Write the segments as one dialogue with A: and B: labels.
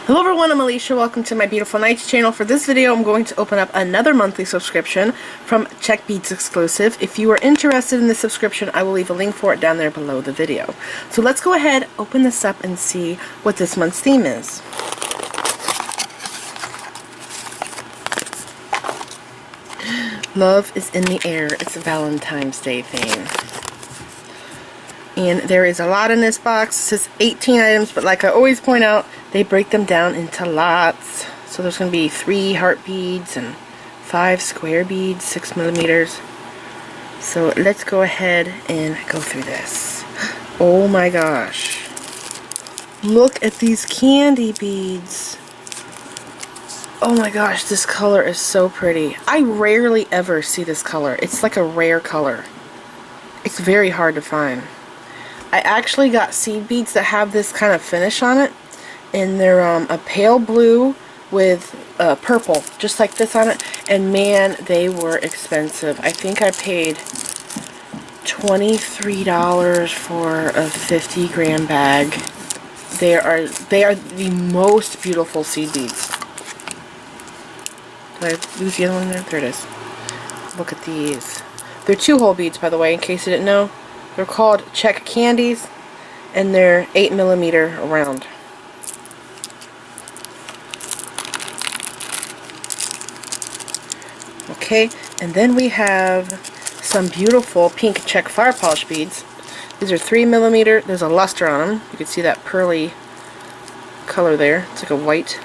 A: Hello everyone, I'm Alicia. Welcome to my Beautiful Nights channel. For this video, I'm going to open up another monthly subscription from Czech Beads exclusive. If you are interested in this subscription, I will leave a link for it down there below the video. So let's go ahead, open this up, and see what this month's theme is. Love is in the air. It's a Valentine's Day theme. And there is a lot in this box. It says 18 items, but like I always point out, they break them down into lots. So there's going to be 3 heart beads and 5 square beads, 6 millimeters. So let's go ahead and go through this. Oh my gosh. Look at these candy beads. Oh my gosh, this color is so pretty. I rarely ever see this color. It's like a rare color. It's very hard to find. I actually got seed beads that have this kind of finish on it, and they're a pale blue with purple, just like this on it, and man, they were expensive. I think I paid $23 for a 50-gram bag. They are the most beautiful seed beads. Did I lose the other one there? There it is. Look at these. They're 2-hole beads, by the way, in case you didn't know. They're called Czech candies, and they're 8 millimeter around. Okay, and then we have some beautiful pink Czech fire polish beads. These are 3 millimeter. There's a luster on them. You can see that pearly color there. It's like a white.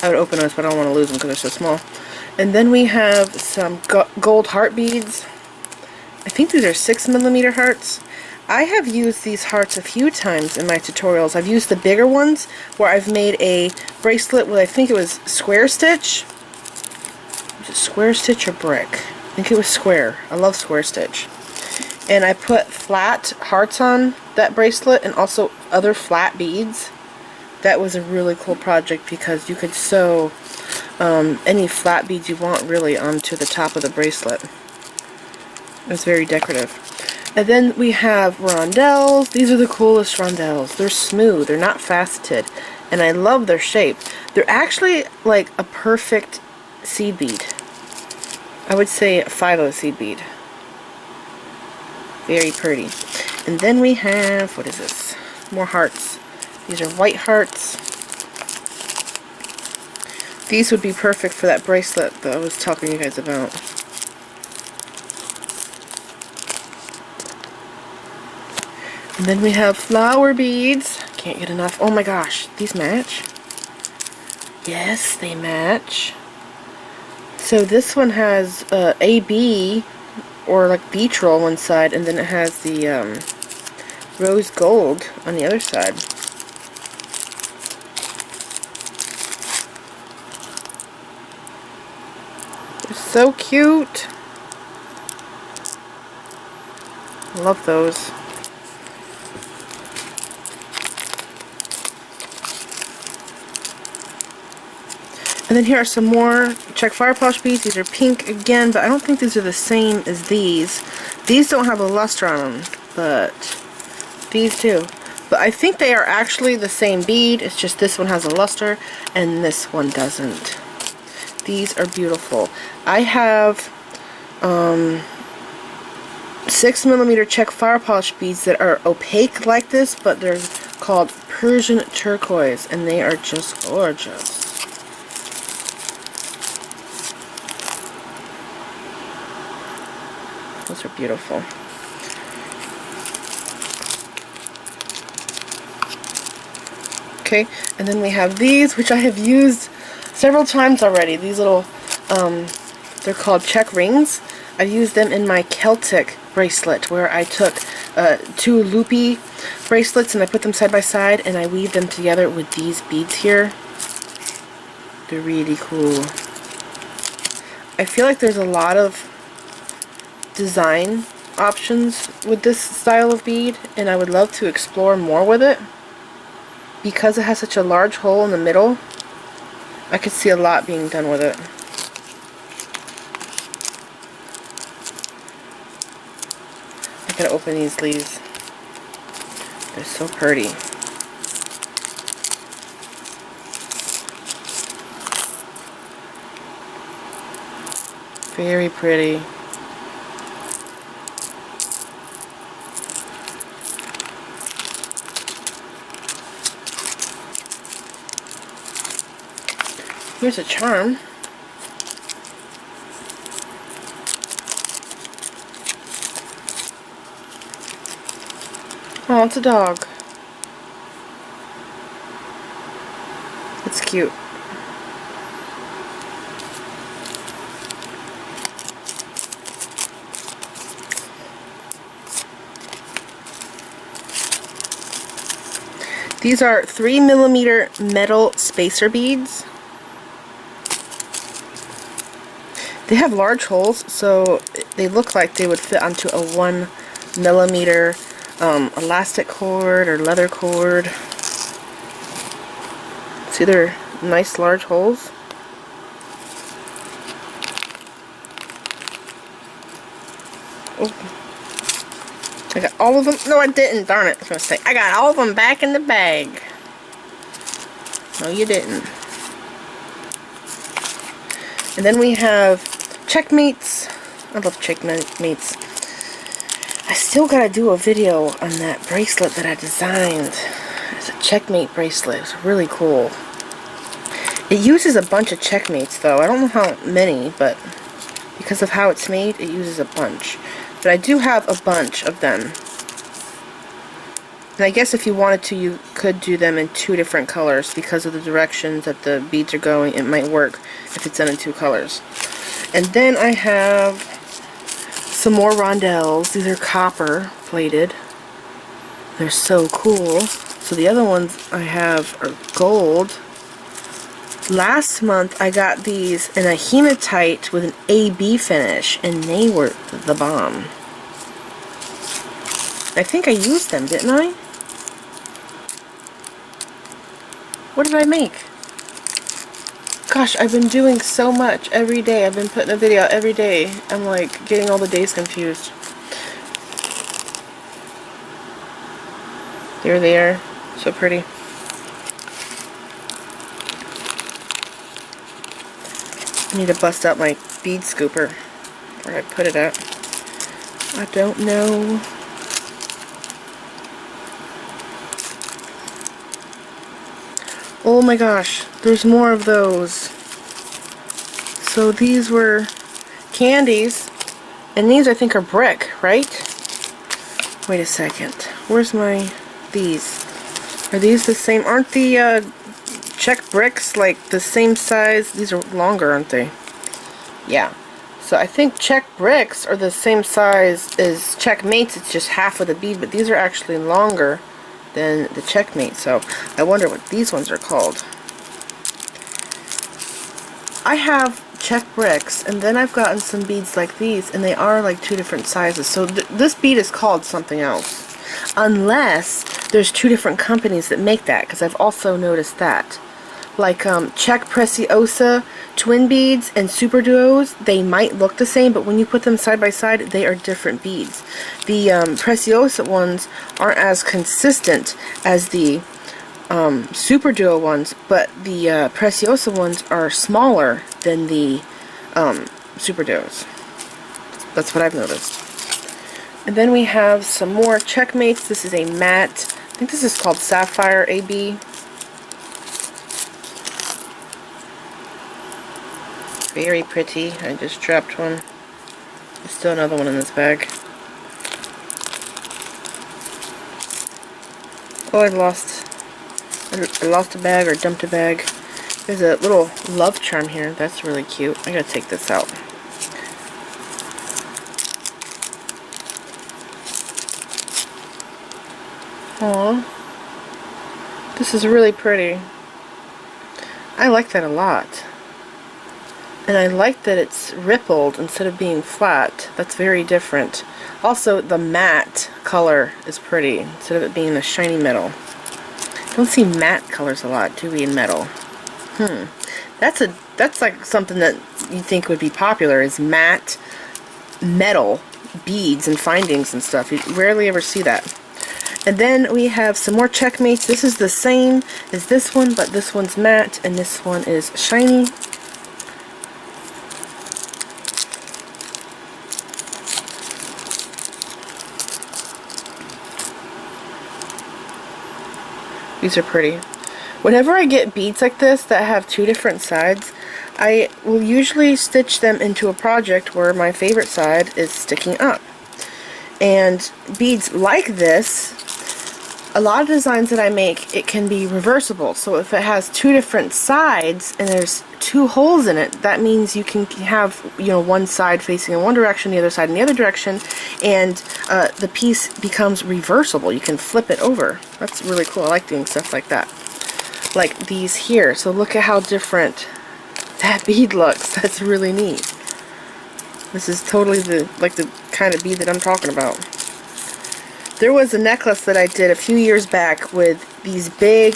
A: I would open those, but I don't want to lose them because they're so small. And then we have some gold heart beads. I think these are 6 millimeter hearts. I have used these hearts a few times in my tutorials. I've used the bigger ones where I've made a bracelet with, I think it was square stitch. Was it square stitch or brick? I think it was square. I love square stitch. And I put flat hearts on that bracelet and also other flat beads. That was a really cool project because you could sew any flat beads you want really onto the top of the bracelet. It's very decorative. And then we have rondelles. These are the coolest rondelles. They're smooth. They're not faceted. And I love their shape. They're actually like a perfect seed bead. I would say a 5/0 seed bead. Very pretty. And then we have, what is this? More hearts. These are white hearts. These would be perfect for that bracelet that I was talking to you guys about. And then we have flower beads. Can't get enough. Oh my gosh, these match. Yes, they match. So this one has AB, or like beach roll on one side, and then it has the rose gold on the other side. They're so cute. I love those. And then here are some more Czech fire polish beads. These are pink again, but I don't think these are the same as these. These don't have a luster on them, but these do. But I think they are actually the same bead. It's just this one has a luster and this one doesn't. These are beautiful. I have 6 millimeter Czech fire polish beads that are opaque like this, but they're called Persian turquoise, and they are just gorgeous. Those are beautiful. Okay, and then we have these, which I have used several times already. These little, they're called Czech rings. I used them in my Celtic bracelet, where I took 2 loopy bracelets and I put them side by side and I weaved them together with these beads here. They're really cool. I feel like there's a lot of design options with this style of bead, and I would love to explore more with it. Because it has such a large hole in the middle, I could see a lot being done with it. I gotta open these leaves. They're so pretty. Very pretty. Here's a charm. Oh, it's a dog. It's cute. These are 3mm metal spacer beads. They have large holes, so they look like they would fit onto a 1mm elastic cord or leather cord. See, they're nice large holes. Oh. I got all of them. No, I didn't. Darn it. I was going to say, I got all of them back in the bag. No, you didn't. And then we have checkmates. I love checkmates. I still gotta do a video on that bracelet that I designed. It's a checkmate bracelet. It's really cool. It uses a bunch of checkmates though. I don't know how many, but because of how it's made, it uses a bunch. But I do have a bunch of them. And I guess if you wanted to, you could do them in 2 different colors because of the directions that the beads are going. It might work if it's done in 2 colors. And then I have some more rondelles. These are copper plated. They're so cool. So the other ones I have are gold. Last month I got these in a hematite with an AB finish, and they were the bomb. I think I used them, didn't I? What did I make? Gosh, I've been doing so much every day. I've been putting a video out every day. I'm like getting all the days confused. There they are. So pretty. I need to bust out my bead scooper. Where I put it at. I don't know. Oh my gosh, there's more of those. So these were candies, and these I think are brick, right? Wait a second. Where's my these? Are these the same? Aren't the Czech bricks like the same size? These are longer, aren't they? Yeah. So I think Czech bricks are the same size as checkmates. It's just half of the bead, but these are actually longer than the checkmate. So I wonder what these ones are called. I have Czech bricks, and then I've gotten some beads like these, and they are like 2 different sizes. So this bead is called something else, unless there's 2 different companies that make that, because I've also noticed that. Like Czech Preciosa twin beads and super duos, they might look the same, but when you put them side by side, they are different beads. The Preciosa ones aren't as consistent as the super duo ones, but the Preciosa ones are smaller than the super duos. That's what I've noticed. And then we have some more checkmates. This is a matte. I think this is called Sapphire AB. Very pretty. I just dropped one. There's still another one in this bag. Oh, I lost a bag, or dumped a bag. There's a little love charm here. That's really cute. I gotta take this out. Aww. This is really pretty. I like that a lot. And I like that it's rippled instead of being flat. That's very different. Also, the matte color is pretty instead of it being a shiny metal. Don't see matte colors a lot, do we, in metal? That's like something that you think would be popular, is matte metal beads and findings and stuff. You rarely ever see that. And then we have some more checkmates. This is the same as this one, but this one's matte and this one is shiny. These are pretty. Whenever I get beads like this that have two different sides, I will usually stitch them into a project where my favorite side is sticking up. And beads like this, a lot of designs that I make, it can be reversible. So if it has two different sides and there's two holes in it, that means you can have, you know, one side facing in one direction, the other side in the other direction, and the piece becomes reversible. You can flip it over. That's really cool. I like doing stuff like that. Like these here. So look at how different that bead looks. That's really neat. This is totally the kind of bead that I'm talking about. There was a necklace that I did a few years back with these big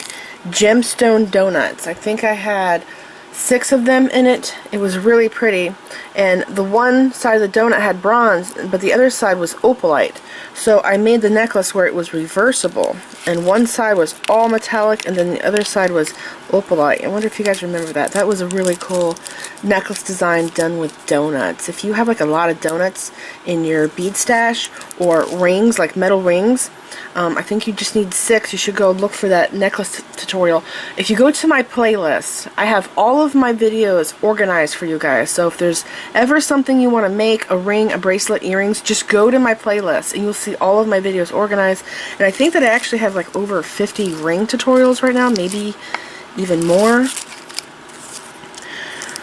A: gemstone donuts. I think I had 6 of them in it. It was really pretty. And the one side of the donut had bronze, but the other side was opalite. So I made the necklace where it was reversible. And one side was all metallic, and then the other side was opalite. I wonder if you guys remember that. That was a really cool necklace design done with donuts. If you have like a lot of donuts in your bead stash, or rings, like metal rings, I think you just need 6. You should go look for that necklace tutorial. If you go to my playlist, I have all of my videos organized for you guys. So if there's ever something you want to make, a ring, a bracelet, earrings, just go to my playlist and you'll see all of my videos organized. And I think that I actually have like over 50 ring tutorials right now, maybe even more.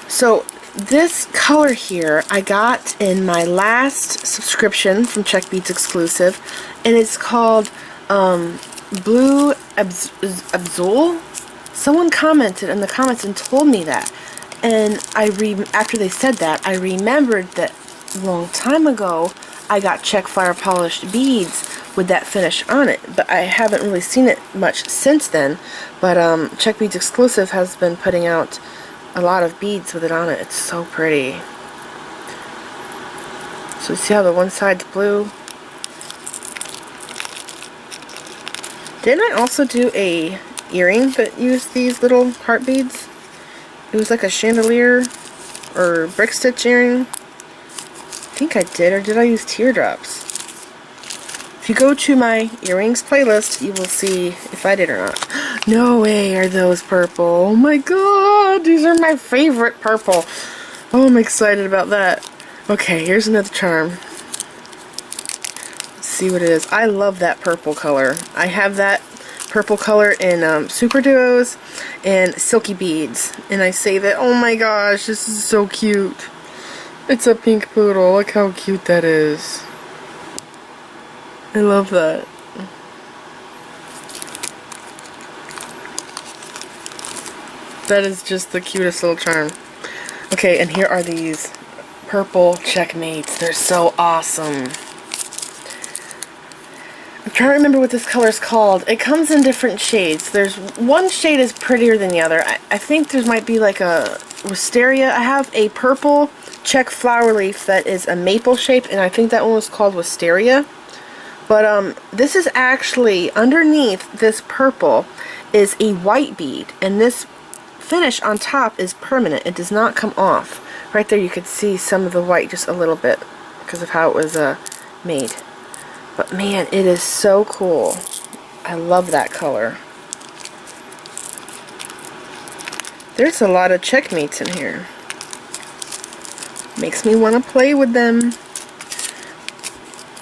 A: So this color here I got in my last subscription from Czech Beads exclusive, and it's called Blue Absol. Someone commented in the comments and told me that, and after they said that, I remembered that a long time ago I got Czech fire polished beads with that finish on it, but I haven't really seen it much since then. But Czech Beads exclusive has been putting out a lot of beads with it on it. It's so pretty. So you see how the one side's blue? Didn't I also do a earring that used these little heart beads? It was like a chandelier or brick stitch earring. I think I did, or did I use teardrops? If you go to my earrings playlist, you will see if I did or not. No way are those purple. Oh my god, these are my favorite purple. Oh, I'm excited about that. Okay, here's another charm. Let's see what it is. I love that purple color. I have that purple color in Super Duos and Silky Beads. And I save it. Oh my gosh, this is so cute. It's a pink poodle. Look how cute that is. I love that. That is just the cutest little charm. Okay, and here are these purple checkmates. They're so awesome. I'm trying to remember what this color is called. It comes in different shades. There's one shade is prettier than the other. I think there might be like a wisteria. I have a purple check flower leaf that is a maple shape, and I think that one was called wisteria. But this is actually, underneath this purple is a white bead, and this finish on top is permanent. It does not come off. Right there you could see some of the white just a little bit because of how it was made. But man, it is so cool. I love that color. There's a lot of checkmates in here. Makes me want to play with them.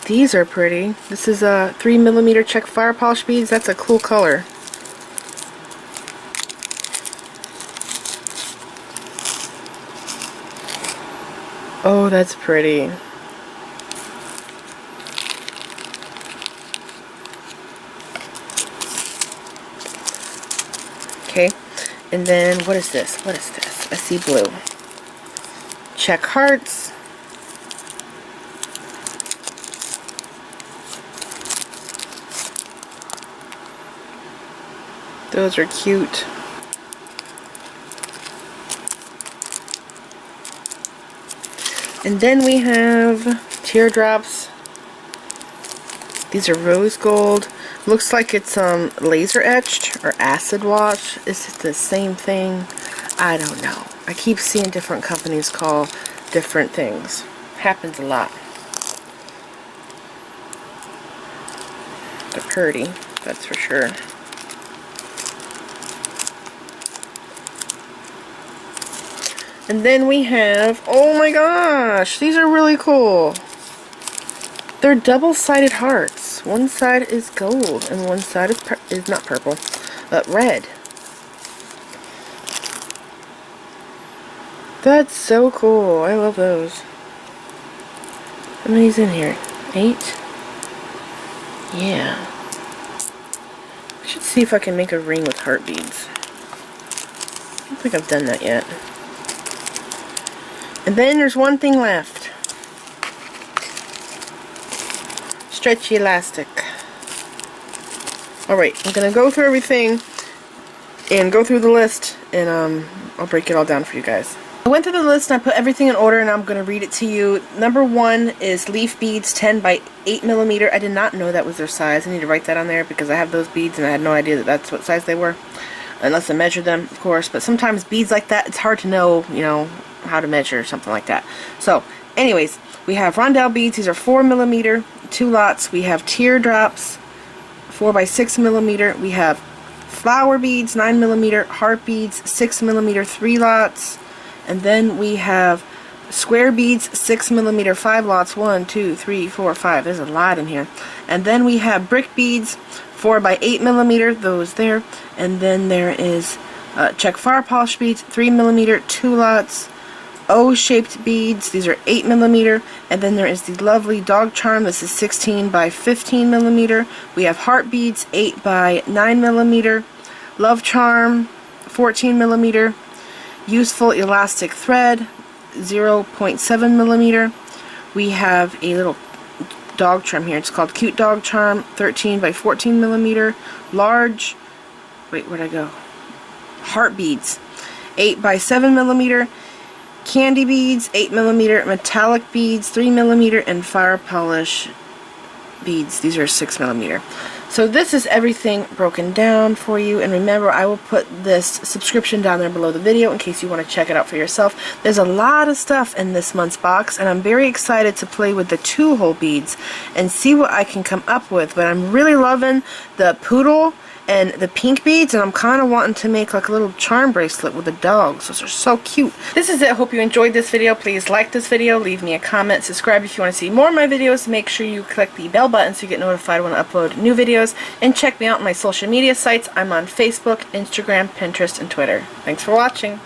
A: These are pretty. This is a 3mm Czech fire polish beads. That's a cool color. Oh, that's pretty. Okay, and then what is this? What is this? I see blue. Czech hearts. Those are cute. And then we have teardrops. These are rose gold. Looks like it's laser etched or acid wash. Is it the same thing? I don't know. I keep seeing different companies call different things. Happens a lot. They're pretty, that's for sure. And then we have, oh my gosh, these are really cool. They're double-sided hearts. One side is gold and one side is not purple, but red. That's so cool. I love those. How many's in here? 8? Yeah. I should see if I can make a ring with heart beads. I don't think I've done that yet. And then there's one thing left. Stretchy elastic. Alright, I'm gonna go through everything and go through the list, and I'll break it all down for you guys. I went through the list and I put everything in order, and I'm going to read it to you. Number 1 is leaf beads 10 by 8 millimeter. I did not know that was their size. I need to write that on there because I have those beads and I had no idea that that's what size they were. Unless I measured them, of course. But sometimes beads like that, it's hard to know, you know, how to measure or something like that. So, anyways, we have rondelle beads. These are 4 millimeter, 2 lots. We have teardrops, 4 by 6 millimeter. We have flower beads, 9 millimeter. Heart beads, 6 millimeter, 3 lots. And then we have square beads, 6 millimeter, 5 lots. 1, 2, 3, 4, 5. There's a lot in here. And then we have brick beads, 4 by 8 millimeter. Those there. And then there is Czech fire polish beads, 3 millimeter, 2 lots. O-shaped beads. These are 8 millimeter. And then there is the lovely dog charm. This is 16 by 15 millimeter. We have heart beads, 8 by 9 millimeter. Love charm, 14 millimeter. Useful elastic thread, 0.7 millimeter. We have a little dog charm here. It's called Cute Dog Charm, 13 by 14 millimeter. Large, wait, where'd I go? Heart beads, 8 by 7 millimeter. Candy beads, 8 millimeter. Metallic beads, 3 millimeter. And fire polish beads. These are 6 millimeter. So this is everything broken down for you, and remember, I will put this subscription down there below the video in case you want to check it out for yourself. There's a lot of stuff in this month's box, and I'm very excited to play with the 2-hole beads and see what I can come up with, but I'm really loving the poodle and the pink beads, and I'm kind of wanting to make like a little charm bracelet with the dogs. Those are so cute. This is it. Hope you enjoyed this video. Please like this video, leave me a comment, subscribe if you want to see more of my videos. Make sure you click the bell button so you get notified when I upload new videos, and check me out on my social media sites. I'm on Facebook, Instagram, Pinterest, and Twitter. Thanks for watching.